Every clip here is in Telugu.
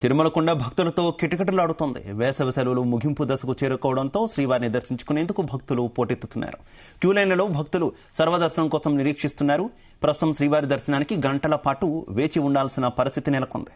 తిరుమలకొండ భక్తులతో కిటకిటలాడుతోంది. వేసవి సెలవులు ముగింపు దశకు చేరుకోవడంతో శ్రీవారిని దర్శించుకునేందుకు భక్తులు పోటెత్తుతున్నారు. క్యూ లైన్లలో భక్తులు సర్వదర్శనం కోసం నిరీక్షిస్తున్నారు. ప్రస్తుతం శ్రీవారి దర్శనానికి గంటల పాటు వేచి ఉండాల్సిన పరిస్థితి నెలకొంది.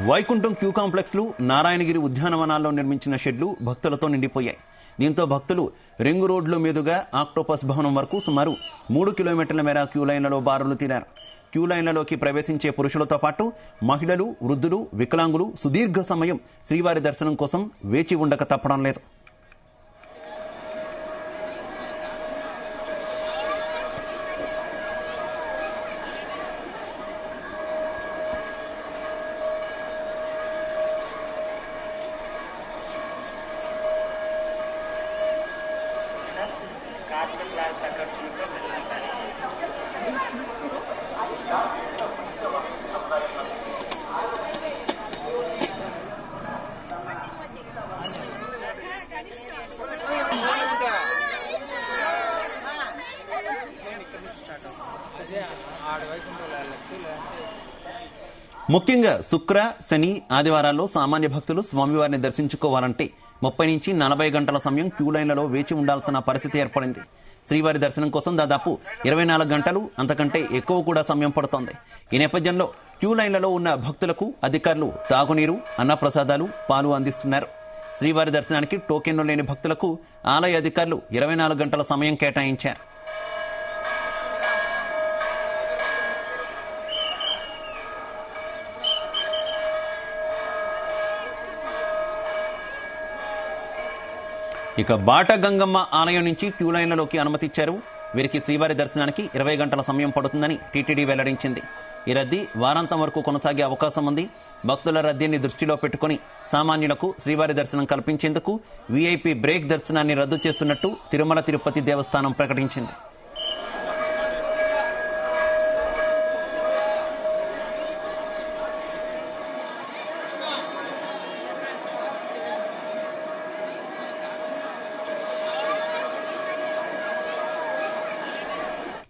వైకుంఠం క్యూ కాంప్లెక్స్లు, నారాయణగిరి ఉద్యానవనాల్లో నిర్మించిన షెడ్లు భక్తులతో నిండిపోయాయి. దీంతో భక్తులు రింగు రోడ్ల మీదుగా ఆక్టోపస్ భవనం వరకు సుమారు 3 కిలోమీటర్ల మేర క్యూ లైన్లలో బారులు తీరారు. క్యూ లైన్లలోకి ప్రవేశించే పురుషులతో పాటు మహిళలు, వృద్ధులు, వికలాంగులు సుదీర్ఘ సమయం శ్రీవారి దర్శనం కోసం వేచి ఉండక తప్పడం లేదు. ముఖ్యంగా శుక్ర, శని, ఆదివారాల్లో సామాన్య భక్తులు స్వామివారిని దర్శించుకోవాలంటే 30 నుంచి 40 గంటల సమయం క్యూ లైన్లలో వేచి ఉండాల్సిన పరిస్థితి ఏర్పడింది. శ్రీవారి దర్శనం కోసం దాదాపు 24 గంటలు అంతకంటే ఎక్కువ కూడా సమయం పడుతోంది. ఈ నేపథ్యంలో క్యూ లైన్లలో ఉన్న భక్తులకు అధికారులు తాగునీరు, అన్నప్రసాదాలు, పాలు అందిస్తున్నారు. శ్రీవారి దర్శనానికి టోకెన్లు లేని భక్తులకు ఆలయ అధికారులు 24 గంటల సమయం కేటాయించారు. ఇక బాట గంగమ్మ ఆలయం నుంచి క్యూ లైన్లలోకి అనుమతిచ్చారు. వీరికి శ్రీవారి దర్శనానికి 20 గంటల సమయం పడుతుందని టీటీడీ వెల్లడించింది. ఈ రద్దీ వారాంతం వరకు కొనసాగే అవకాశం ఉంది. భక్తుల రద్దీని దృష్టిలో పెట్టుకుని సామాన్యులకు శ్రీవారి దర్శనం కల్పించేందుకు వీఐపీ బ్రేక్ దర్శనాన్ని రద్దు చేస్తున్నట్టు తిరుమల తిరుపతి దేవస్థానం ప్రకటించింది.